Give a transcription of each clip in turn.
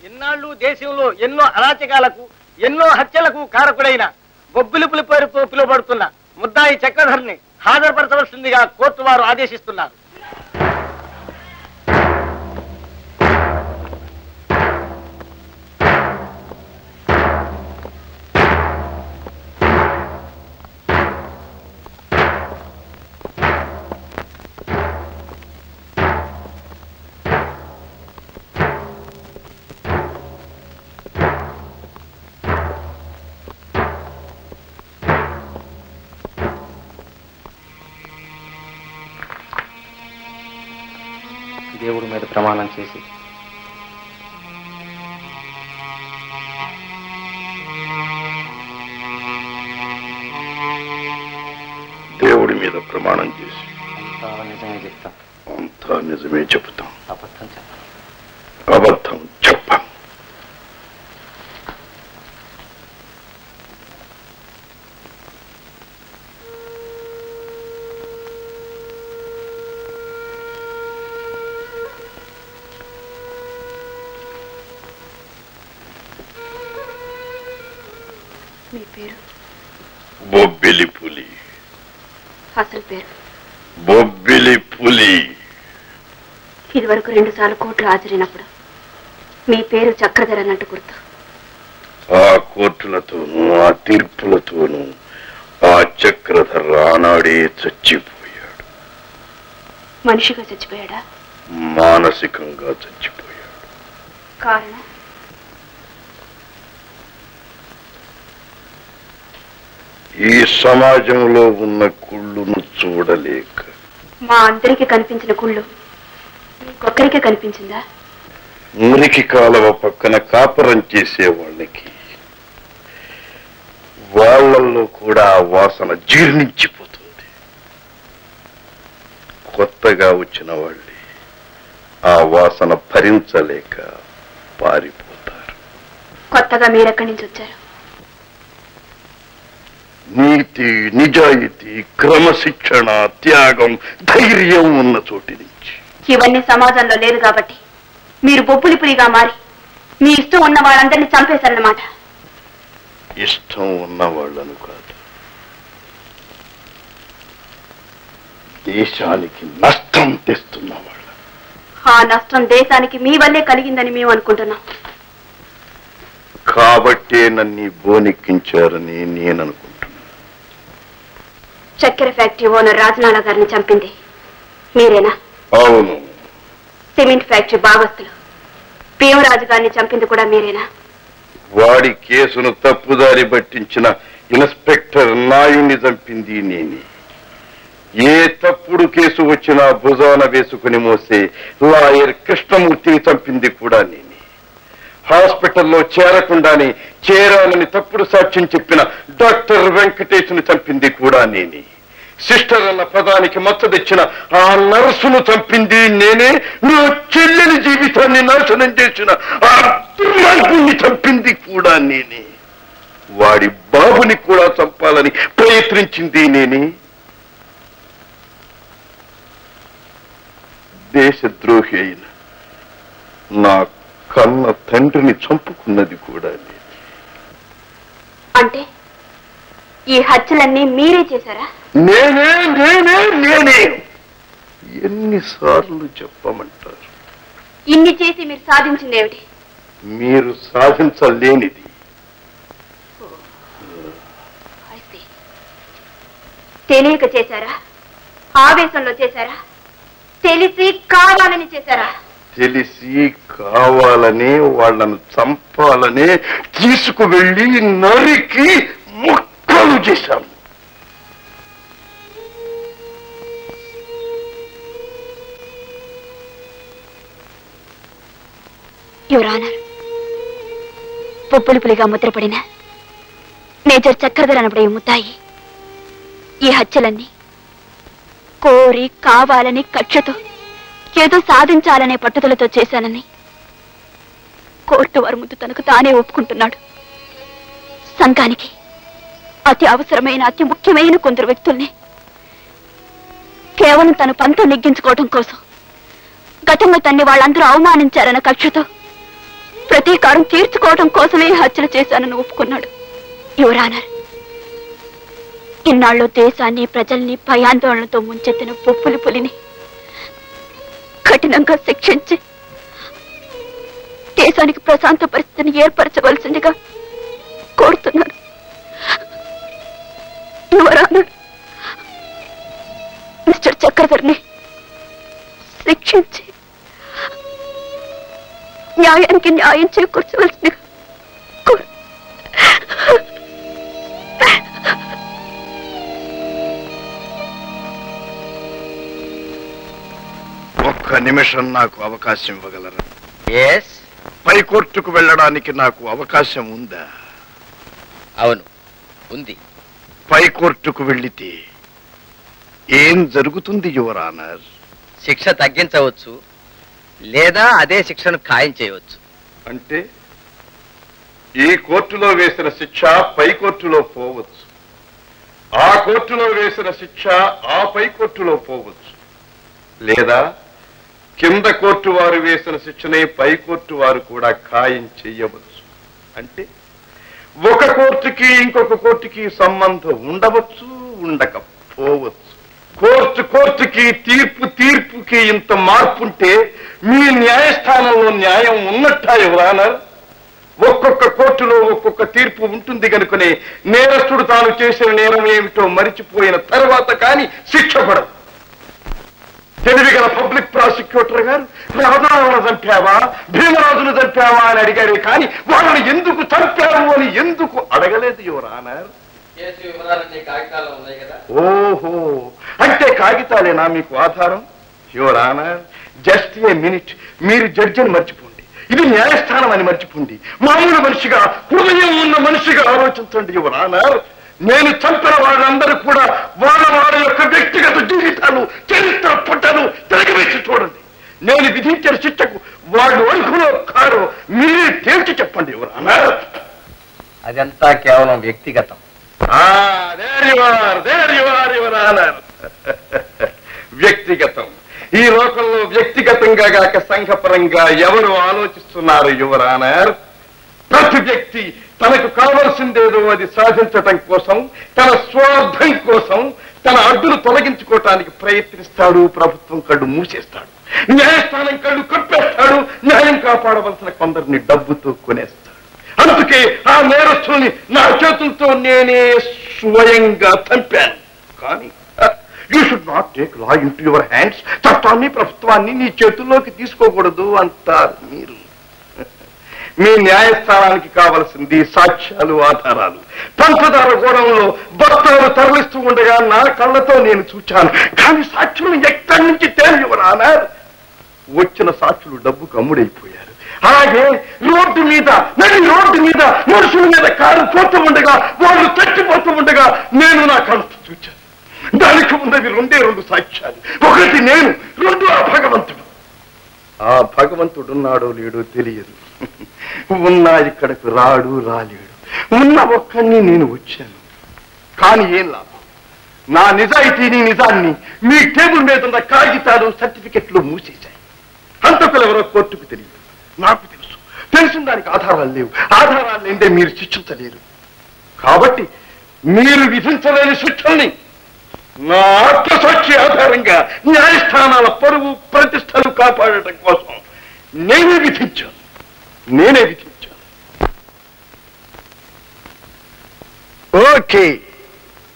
ఇన్నాళ్ళు దేశంలో ఎన్నో అరాచకాలకు ఎన్నో హత్యలకు కారకుడైన బొబ్బిలిపులి పేరుతో పిలువబడుతున్న ముద్దాయి చక్రధర్ని హాజరుపరచవలసిందిగా కోర్టు వారు ఆదేశిస్తున్నారు. దేవుడి మీద ప్రమాణం చేసి దేవుడి మీద ప్రమాణం చేసి అంతా నిజమే చెప్తాం. అంతా నిజమే చెబుతాం. అబద్ధం చెప్పాలి. అబద్ధం చెప్పాం. మీ పేరు? బొబ్బిలిపులి. అసలు పేరు? బొబ్బిలిపులి. ఇదివరకు 2 సార్లు కోర్టులో హాజరైనప్పుడు మీ పేరు చక్రధర్ అన్నట్టు గుర్తు. ఆ కోర్టులతోనూ ఆ తీర్పులతోనూ ఆ చక్రధర్ ఆనాడే చచ్చిపోయాడు. మనిషిగా చచ్చిపోయాడా? మానసికంగా చచ్చిపోయాడు. కారణం? ఈ సమాజంలో ఉన్న కుళ్ళును చూడలేక. మా అందరికీ కనిపించిన కుళ్ళు మీకొక్కరికే కనిపించిందా? మురికి కాలువ పక్కన కాపురం చేసే వాళ్ళకి వాళ్ళల్లో కూడా ఆ వాసన జీర్ణించిపోతుంది. కొత్తగా వచ్చిన వాళ్ళే ఆ వాసన భరించలేక పారిపోతారు. కొత్తగా మీరెక్కడి నుంచి వచ్చారు? నీతి, నిజాయితీ, క్రమశిక్షణ, త్యాగం, ధైర్యం ఉన్న చోటి నుంచి. ఇవన్నీ సమాజంలో లేదు కాబట్టి మీరు బొబ్బులిపులిగా మారి మీ ఇష్టం ఉన్న వాళ్ళందరినీ చంపేశారన్నమాట. ఇష్టం ఉన్న వాళ్ళను కాదు, దేశానికి నష్టం తెస్తున్న వాళ్ళ. ఆ నష్టం దేశానికి మీ వల్లే కలిగిందని మేము అనుకుంటున్నాం. కాబట్టే నన్ను బోనెక్కించారని నేను అనుకుంటున్నాను. చక్కెర ఫ్యాక్టరీ ఓనర్ రాజనాల గారిని చంపింది మీరేనా? అవును. సిమెంట్ ఫ్యాక్టరీ భాగస్తులు భీమరాజు గారిని చంపింది కూడా మీరేనా? వాడి కేసును తప్పుదారి పట్టించిన ఇన్స్పెక్టర్ నాయుడిని చంపింది నేనే. ఏ తప్పుడు కేసు వచ్చినా భుజాన వేసుకుని మోసే లాయర్ కృష్ణమూర్తిని చంపింది కూడా నేనే. హాస్పిటల్లో చేరకుండానే చేరాలని తప్పుడు సాక్ష్యం చెప్పిన డాక్టర్ వెంకటేశ్ను చంపింది కూడా నేనే. సిస్టర్ అన్న పదానికి మచ్చ తెచ్చిన ఆ నర్సును చంపింది నేనే. నా చెల్లెలి జీవితాన్ని నాశనం చేసిన ఆ దుర్మార్గుని చంపింది కూడా నేనే. వాడి బాబుని కూడా చంపాలని ప్రయత్నించింది నేనే. దేశద్రోహి అయిన నా కన్న తండ్రిని చంపుకున్నది కూడా నేనే. అంటే ఈ హత్యలన్నీ మీరే చేశారా? నేనే నేనే నేనే. ఎన్నిసార్లు చెప్పమంటారు? ఇన్ని చేసి మీరు సాధించింది ఏమిటి? మీరు సాధించలేనిది. తెలియక చేశారా? ఆవేశంలో చేశారా? తెలిసి కావాలని చేశారా? తెలిసి కావాలనే వాళ్ళను చంపాలనే తీసుకువెళ్ళి నరికి ముక్కలు చేశాను. యువర్ ఆనర్, బొబ్బులిపులిగా ముద్రపడిన మేజర్ చక్రధర్ అనబడే ముద్దాయి ఈ హత్యలన్నీ కోరి కావాలని కక్షతో ఏదో సాధించాలనే పట్టుదలతో చేశానని కోర్టు వారి ముందు తనకు తానే ఒప్పుకుంటున్నాడు. సంఘానికి అతి అవసరమైన అతి ముఖ్యమైన కొందరు వ్యక్తుల్ని కేవలం తన పంతం నెగ్గించుకోవడం కోసం గతంలో తన్ని వాళ్ళందరూ అవమానించారన్న కక్షతో ప్రతీకారం తీర్చుకోవడం కోసమే హత్యలు చేశానని ఒప్పుకున్నాడు. యువర్ ఆనర్, ఇన్నాళ్ళు దేశాన్ని ప్రజల్ని భయాందోళనతో ముంచెత్తిన బొబ్బులి పులిని కఠినంగా శిక్షించి దేశానికి ప్రశాంత పరిస్థితిని ఏర్పరచవలసిందిగా కోరుతున్నాను. యువర్ ఆనర్, మిస్టర్ చక్రధర్ని శిక్షించి న్యాయానికి న్యాయం చేకూర్చవలసిందిగా ఒక్క నిమిషం నాకు అవకాశం ఇవ్వగలరా? ఎస్. పై కోర్టుకు వెళ్ళడానికి నాకు అవకాశం ఉందా? అవును, ఉంది. పై కోర్టుకు వెళ్లితే ఏం జరుగుతుంది యువర్ ఆనర్? శిక్ష తగ్గించవచ్చు, లేదా అదే శిక్షను ఖాయం చేయవచ్చు. అంటే ఈ కోర్టులో వేసిన శిక్ష పై కోర్టులో పోవచ్చు, ఆ కోర్టులో వేసిన శిక్ష ఆ పై కోర్టులో పోవచ్చు, లేదా కింద కోర్టు వారు వేసిన శిక్షనే పై కోర్టు వారు కూడా ఖాయం చెయ్యవచ్చు. అంటే ఒక కోర్టుకి ఇంకొక కోర్టుకి సంబంధం ఉండవచ్చు, ఉండకపోవచ్చు. కోర్టుకి తీర్పుకి ఇంత మార్పుంటే మీ న్యాయస్థానంలో న్యాయం ఉన్నట్టా ఎవరానా? ఒక్కొక్క కోర్టులో ఒక్కొక్క తీర్పు ఉంటుంది కనుకనే నేరస్తుడు తాను చేసిన నేరం ఏమిటో మరిచిపోయిన తర్వాత కానీ శిక్ష పడదు. తెలివిగల పబ్లిక్ ప్రాసిక్యూటర్ గారు రాజాలను చంపావా, భీమరాజును చంపావా అని అడిగారే కానీ వాళ్ళని ఎందుకు చంపావు అని ఎందుకు అడగలేదు యువర్ ఆనర్. ఓహో, అంటే కాగితాలేనా మీకు ఆధారం? Your honour, just a minute, మీరు జడ్జి అని మర్చిపోండి, ఇది న్యాయస్థానం అని మర్చిపోండి. మామూలు మనిషిగా, హృదయం ఉన్న మనిషిగా ఆలోచించండి యువర్ ఆనర్. నేను చంపిన వాళ్ళందరూ కూడా వాళ్ళ యొక్క వ్యక్తిగత జీవితాలు, చరిత్ర పుట్టలు తిరగవేసి చూడండి. నేను విధించిన శిక్షకు వాళ్ళు అర్హులో కారో మీరే తేల్చి చెప్పండి యువర్ ఆనర్. అదంతా కేవలం వ్యక్తిగతం. వ్యక్తిగతం. ఈ లోకంలో వ్యక్తిగతంగా గాక సంఘపరంగా ఎవరు ఆలోచిస్తున్నారు యువర్ ఆనర్? ప్రతి వ్యక్తి తనకు కావలసిందేదో అది సాధించటం కోసం, తన స్వార్థం కోసం తన అడ్డును తొలగించుకోవటానికి ప్రయత్నిస్తాడు. ప్రభుత్వం కళ్ళు మూసేస్తాడు, న్యాయస్థానం కళ్ళు కప్పేస్తాడు, న్యాయం కాపాడవలసిన కొందరిని డబ్బుతో కొనేస్తాడు. అందుకే ఆ నేరస్తుల్ని నా చేతులతో నేనే స్వయంగా చంపాను. కానీ you should not take law into your hands. చట్టాన్ని, ప్రభుత్వాన్ని నీ చేతుల్లోకి తీసుకోకూడదు అంటారు మీరు. మీ న్యాయస్థానానికి కావలసింది సాక్ష్యాలు, ఆధారాలు. పంచదార గోడంలో బస్తాలు తరలిస్తూ ఉండగా నా కళ్ళతో నేను చూచాను, కానీ సాక్షులు ఎక్కడి నుంచి తేలివరానా? వచ్చిన సాక్షులు డబ్బుకు అమ్ముడైపోయారు. అలాగే రోడ్డు మీద, నడి రోడ్డు మీద మనుషుల మీద కారు పోతూ ఉండగా, వాళ్ళు చచ్చిపోతూ ఉండగా నేను నా కళ్ళతో చూచాను. దానికి ఉన్నది రెండు సాక్ష్యాలు. ఒకటి నేను, రెండు ఆ భగవంతుడు. ఆ భగవంతుడున్నాడో లేడో తెలియదు. ఉన్నా ఇక్కడకు రాడు, రాలేడు. ఉన్న ఒక్కడిని నేను వచ్చాను. కానీ ఏం లాభం? నా నిజాయితీని, నిజాన్ని మీ టేబుల్ మీద ఉన్న కాగితాలు, సర్టిఫికెట్లు మూసేశాయి. హంతకులు ఎవరో కోర్టుకు తెలియదు, నాకు తెలుసు. తెలిసిన దానికి ఆధారాలు లేవు. ఆధారాలు లేదే మీరు శిక్షించలేరు. కాబట్టి మీరు విధించలేని శిక్షల్ని నా ఆత్మసాక్షి ఆధారంగా న్యాయస్థానాల పరువు, ప్రతిష్టలు కాపాడటం కోసం నేనే విధించాను. ఓకే,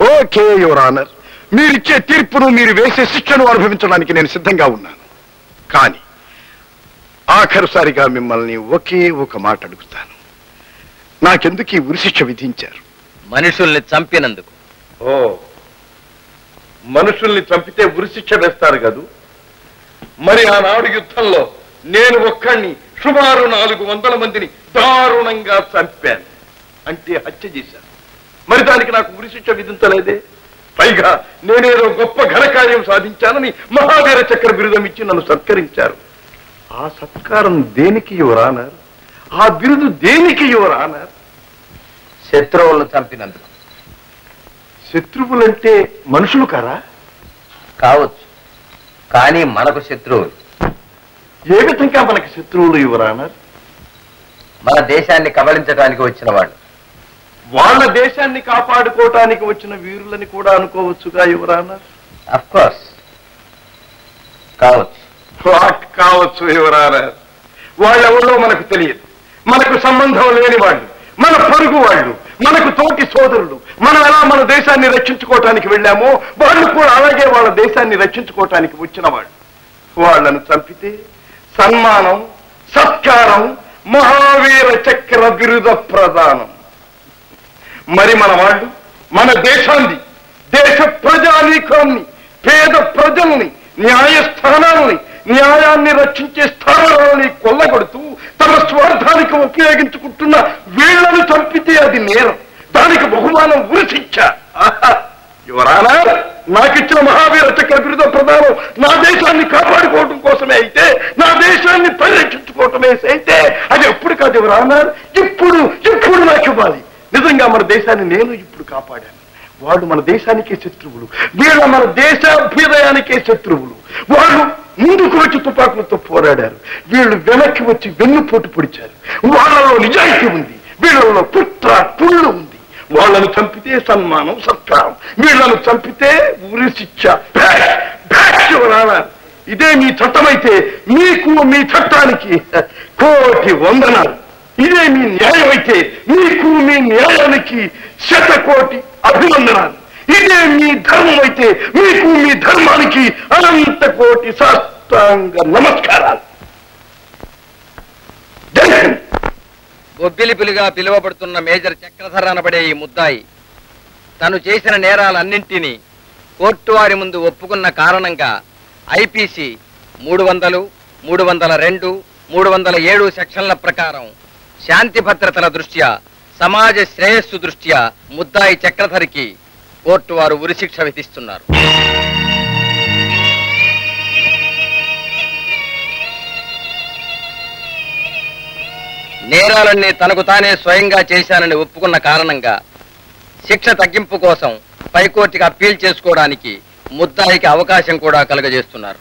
ఓకే యువర్ ఆనర్, మీరిచ్చే తీర్పును, మీరు వేసే శిక్షను అనుభవించడానికి నేను సిద్ధంగా ఉన్నాను. కానీ ఆఖరుసారిగా మిమ్మల్ని ఒకే ఒక మాట అడుగుతాను. నాకెందుకు ఈ ఉరిశిక్ష విధించారు? మనుషుల్ని చంపినందుకు. ఓ, మనుషుల్ని చంపితే ఉరిశిక్ష వేస్తారు కదూ. మరి ఆనాడు యుద్ధంలో నేను ఒక్కడిని సుమారు 400 మందిని దారుణంగా చంపాను. అంటే హత్య చేశాను. మరి దానికి నాకు ఉరిశిక్ష విధించలేదే. పైగా నేనేదో గొప్ప ఘనకార్యం సాధించానని మహావీర చక్ర బిరుదం ఇచ్చి నన్ను సత్కరించారు. ఆ సత్కారం దేనికి యువర్ ఆనర్? ఆ బిరుదు దేనికి యువర్ ఆనర్? శత్రువులను చంపినందుకు. శత్రువులంటే మనుషులు కారా? కావచ్చు, కానీ మనకు శత్రువులు. ఏ విధంగా మనకి శత్రువులు యువర్ ఆనర్? మన దేశాన్ని కబళించడానికి వచ్చిన వాళ్ళు. వాళ్ళ దేశాన్ని కాపాడుకోవటానికి వచ్చిన వీరులని కూడా అనుకోవచ్చుగా యువరానా? అఫ్ కోర్స్ కావచ్చు. కావచ్చు యువరానా. వాళ్ళెవరో మనకు తెలియదు, మనకు సంబంధం లేని వాళ్ళు, మన పొరుగు వాళ్ళు, మనకు తోటి సోదరులు. మనం ఎలా మన దేశాన్ని రక్షించుకోవటానికి వెళ్ళామో వాళ్ళు కూడా అలాగే వాళ్ళ దేశాన్ని రక్షించుకోవటానికి వచ్చిన వాళ్ళు. వాళ్ళను చంపితే సన్మానం, సత్కారం, మహావీర చక్ర బిరుద ప్రదానం. మరి మన వాళ్ళు మన దేశాన్ని, దేశ ప్రజానీకాన్ని, పేద ప్రజల్ని, న్యాయస్థానాలని, న్యాయాన్ని రక్షించే స్థానాలని కొల్లగొడుతూ తమ స్వార్థానికి ఉపయోగించుకుంటున్న వీళ్లను చంపితే అది నేరం. దానికి బహుమానం ఉరిశిక్ష. యువరానా, నాకిచ్చిన మహావీర చక్ర బిరుద ప్రదానం నా దేశాన్ని కాపాడుకోవడం కోసమే అయితే, నా దేశాన్ని పరిరక్షించుకోవటమే అయితే అది ఎప్పుడు కాదు యువరానా, ఇప్పుడు నాకు ఇవ్వాలి. నిజంగా మన దేశాన్ని నేను ఇప్పుడు కాపాడాను. వాళ్ళు మన దేశానికే శత్రువులు, వీళ్ళ మన దేశాభ్యుదయానికే శత్రువులు. వాళ్ళు ముందుకు వచ్చి తుపాకులతో పోరాడారు, వీళ్ళు వెనక్కి వచ్చి వెన్నుపోటు పొడిచారు. వాళ్ళలో నిజాయితీ ఉంది, వీళ్ళలో కుట్ర కుళ్ళు ఉంది. వాళ్ళను చంపితే సన్మానం, సత్కారం, వీళ్ళను చంపితే ఉరి శిక్ష. ఇదే మీ చట్టమైతే మీకు, మీ చట్టానికి కోటి వందనాలు. ఇదే మీ న్యాయం అయితే మీకు, మీ న్యాయానికి శతకోటి అభివందనాలు. ఇదే మీ ధర్మం అయితే మీకు, మీ ధర్మానికి అనంత కోటి సాష్టాంగ నమస్కారాలు. జై హింద్. బొబ్బిలిపులిగా పిలువబడుతున్న మేజర్ చక్రధర అనబడే ఈ ముద్దాయి తను చేసిన నేరాలన్నింటినీ కోర్టు వారి ముందు ఒప్పుకున్న కారణంగా ఐపీసీ 300, 302, 307 సెక్షన్ల ప్రకారం శాంతి భద్రతల దృష్ట్యా, సమాజ శ్రేయస్సు దృష్ట్యా ముద్దాయి చక్రధరికి కోర్టు వారు ఉరిశిక్ష విధిస్తున్నారు. నేరాలన్నీ తనకు తానే స్వయంగా చేశానని ఒప్పుకున్న కారణంగా శిక్ష తగ్గింపు కోసం పైకోర్టుకి అప్పీల్ చేసుకోవడానికి ముద్దాయికి అవకాశం కూడా కలుగజేస్తున్నారు.